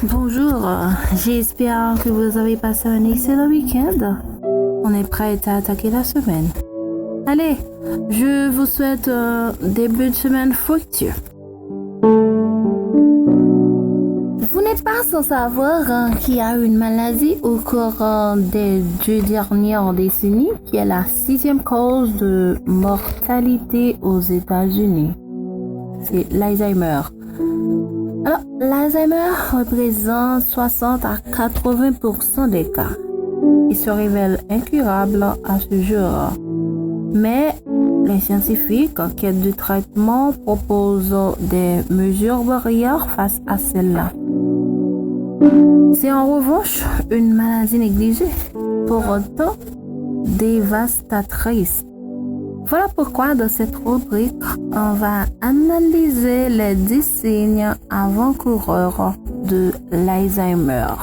Bonjour. J'espère que vous avez passé un excellent week-end. On est prêt à attaquer la semaine. Allez, je vous souhaite un début de semaine fructueux. Vous n'êtes pas sans savoir qu'il y a une maladie au cours des 2 dernières décennies qui est la 6e cause de mortalité aux États-Unis. C'est l'Alzheimer. Alors, l'Alzheimer représente 60 à 80% des cas. Il se révèle incurable à ce jour. Mais les scientifiques en quête de traitement proposent des mesures barrières face à celle-là. C'est en revanche une maladie négligée, pour autant dévastatrice. Voilà pourquoi dans cette rubrique, on va analyser les 10 signes avant-coureurs de l'Alzheimer.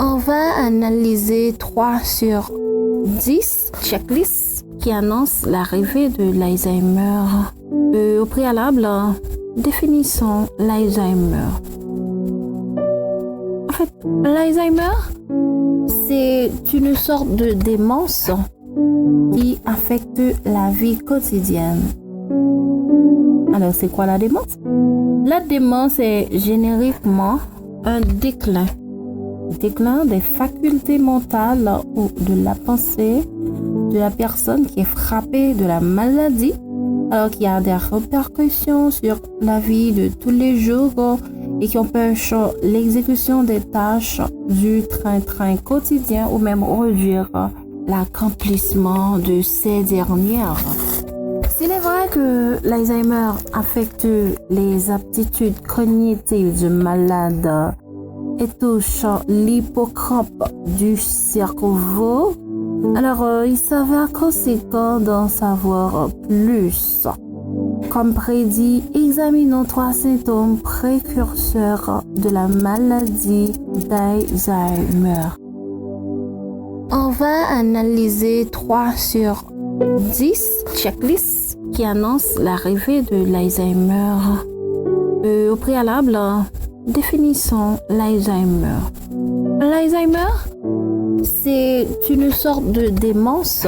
On va analyser 3 sur 10 checklists qui annoncent l'arrivée de l'Alzheimer. Au préalable, définissons l'Alzheimer. En fait, l'Alzheimer, c'est une sorte de démence qui affecte la vie quotidienne. Alors, c'est quoi la démence? La démence est génériquement un déclin des facultés mentales ou de la pensée de la personne qui est frappée de la maladie, alors qu'il y a des répercussions sur la vie de tous les jours et qui empêchent l'exécution des tâches du train-train quotidien ou même réduire l'accomplissement de ces dernières. S'il est vrai que l'Alzheimer affecte les aptitudes cognitives du malade et touche l'hippocampe du cerveau, alors il s'avère conséquent d'en savoir plus. Comme prédit, examinons 3 symptômes précurseurs de la maladie d'Alzheimer. On va analyser 3 sur 10 checklists qui annoncent l'arrivée de l'Alzheimer. Au préalable, définissons l'Alzheimer. L'Alzheimer, c'est une sorte de démence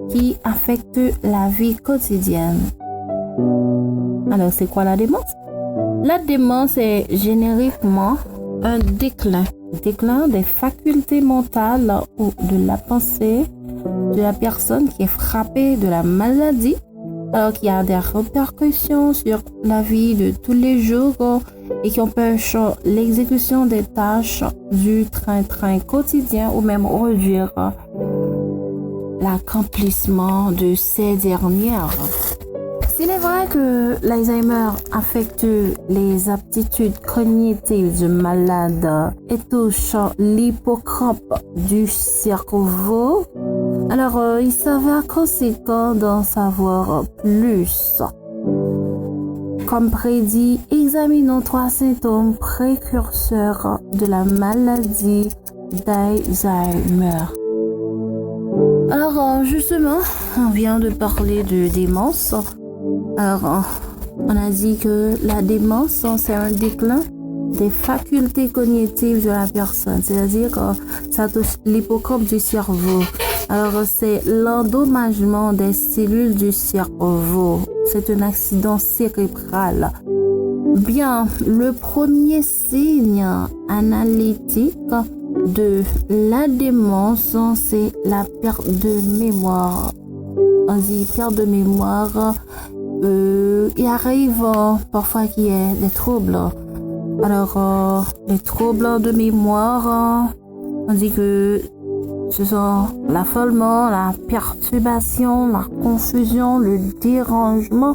qui affecte la vie quotidienne. Alors, c'est quoi la démence? La démence est génériquement un déclin des facultés mentales ou de la pensée de la personne qui est frappée de la maladie, alors qu'il y a des répercussions sur la vie de tous les jours et qui empêchent l'exécution des tâches du train-train quotidien ou même réduire l'accomplissement de ces dernières. S'il est vrai que l'Alzheimer affecte les aptitudes cognitives du malade et touche l'hippocampe du cerveau, alors il s'avère conséquent d'en savoir plus. Comme prédit, examinons 3 symptômes précurseurs de la maladie d'Alzheimer. Alors justement, on vient de parler de démence. Alors, on a dit que la démence, c'est un déclin des facultés cognitives de la personne, c'est-à-dire que ça touche l'hippocampe du cerveau. Alors, c'est l'endommagement des cellules du cerveau. C'est un accident cérébral. Bien, le premier signe analytique de la démence, c'est la perte de mémoire. On dit perte de mémoire. Il arrive parfois qu'il y ait des troubles. Alors, les troubles de mémoire, on dit que ce sont l'affolement, la perturbation, la confusion, le dérangement.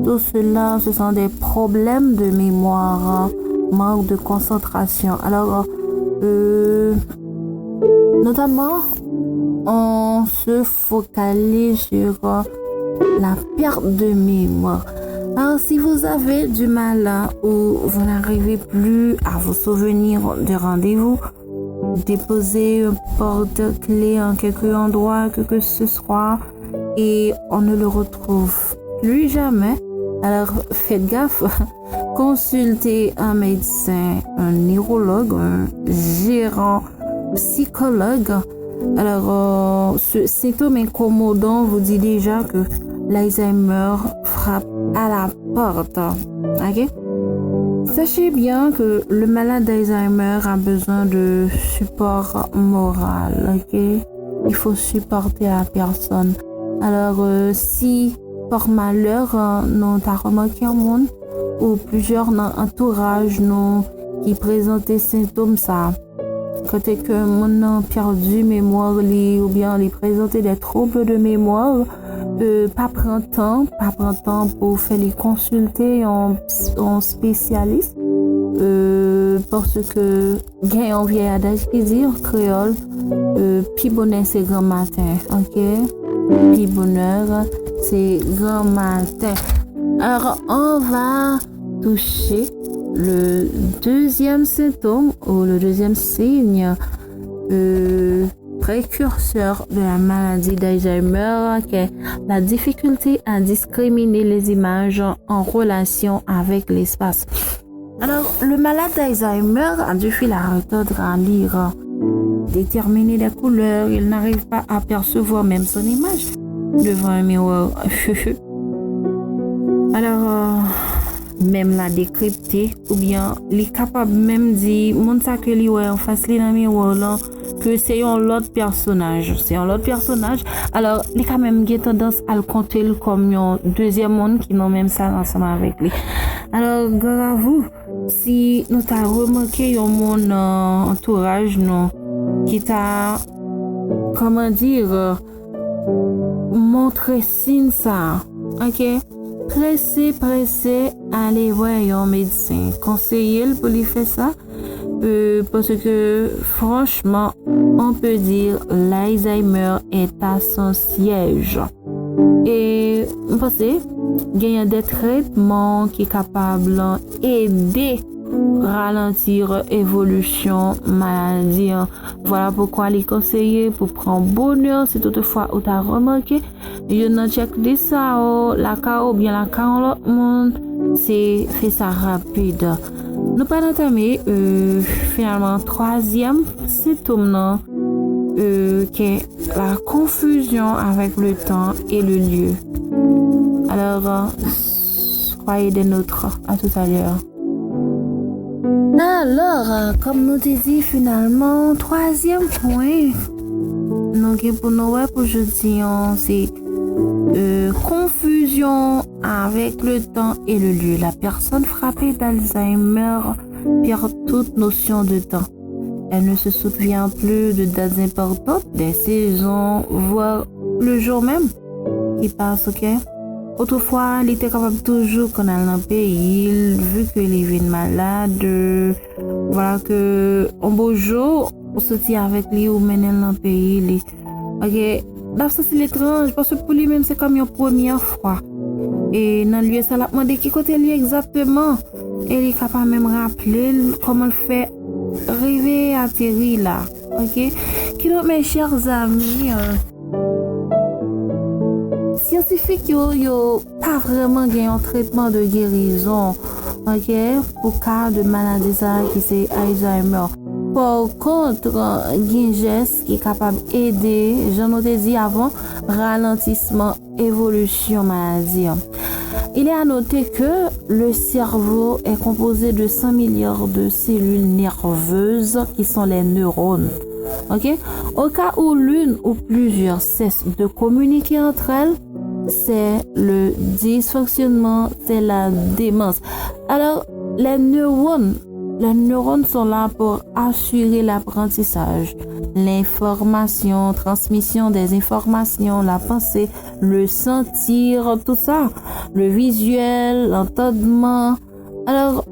Tout cela, ce sont des problèmes de mémoire, manque de concentration. Alors, notamment, on se focalise sur la perte de mémoire. Alors, si vous avez du mal ou vous n'arrivez plus à vous souvenir de rendez-vous, déposer un porte-clés en quelque endroit, que ce soit, et on ne le retrouve plus jamais. Alors faites gaffe, consultez un médecin, un neurologue, un gérant, psychologue. Alors ce symptôme incommodant vous dit déjà que l'Alzheimer frappe à la porte. Ok? Sachez bien que le malade d'Alzheimer a besoin de support moral. Ok? Il faut supporter la personne. Alors si par malheur nous t'as remarqué un monde ou plusieurs dans l'entourage nous qui présentaient symptômes ça, côté que mon a perdu mémoire ou bien les présenter des troubles de mémoire, pas prendre temps pour faire les consulter en spécialiste, parce que gagne un vieil adage qui dit en créole, pi bonheur c'est grand matin, ok, pi bonheur c'est grand matin. Alors on va toucher le deuxième symptôme ou le deuxième signe précurseur de la maladie d'Alzheimer, qui est la difficulté à discriminer les images en relation avec l'espace. Alors, le malade d'Alzheimer a du fil à retordre à lire, déterminer les couleurs, il n'arrive pas à percevoir même son image devant un miroir. Alors, même la décrypter ou bien il est capable même dire mon ça que lui ouais en face li dans miroir là que c'est un autre personnage, alors il a quand même tendance à le compter comme un deuxième monde qui n'ont même ça ensemble avec lui. Alors grâce à vous, si nous t'a remarqué un monde entourage non qui t'a comment dire montré signe ça, ok, pressé, allez voir un médecin. Conseiller pour lui faire ça. Parce que franchement, on peut dire l'Alzheimer est à son siège. Et on pense qu'il y a des traitements qui sont capables d'aider ralentir évolution maladie. Voilà pourquoi les conseillers pour prendre bonheur si toutefois vous avez remarqué je ne check de ça la cas ou bien la cas l'autre monde c'est fait ça rapide. Nous pas entamer finalement troisième symptôme qui est la confusion avec le temps et le lieu. Alors soyez des nôtres, à tout à l'heure. Alors, comme nous t'ai dit finalement, troisième point, donc pour nous pour jeudi, c'est confusion avec le temps et le lieu. La personne frappée d'Alzheimer perd toute notion de temps. Elle ne se souvient plus de dates importantes, des saisons, voire le jour même qui passe, ok? Autrefois, il était capable toujours qu'on a dans le pays, vu qu'il est malade, voilà que un beau jour, on se tient avec lui ou mener dans le pays. Ok, là ça c'est l'étrange, parce que pour lui-même c'est comme une première fois. Et dans lui, ça l'a demandé qui côté lui exactement. Et il est capable même rappeler comment le fait rêver atterrir là. Ok, qui donc mes chers amis, scientifiques yo pas vraiment gagné un traitement de guérison, ok, pour cas de maladie qui c'est Alzheimer. Par contre, il y a un geste qui est capable d'aider, j'en ai dit avant, ralentissement, évolution maladie. Il est à noter que le cerveau est composé de 100 milliards de cellules nerveuses qui sont les neurones. Ok? Au cas où l'une ou plusieurs cessent de communiquer entre elles, c'est le dysfonctionnement, c'est la démence. Alors, les neurones sont là pour assurer l'apprentissage, l'information, transmission des informations, la pensée, le sentir, tout ça, le visuel, l'entendement. Alors,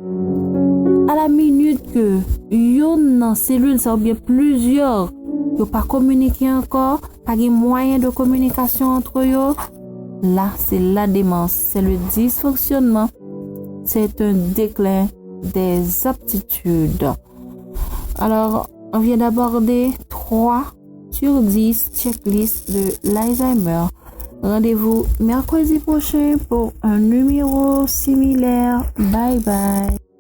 à la minute que une cellule, ça ou bien plusieurs, qui n'ont pas communiqué encore, pas de moyens de communication entre eux, là, c'est la démence, c'est le dysfonctionnement, c'est un déclin des aptitudes. Alors, On vient d'aborder 3 sur 10 checklists de l'Alzheimer. Rendez-vous mercredi prochain pour un numéro similaire. Bye bye.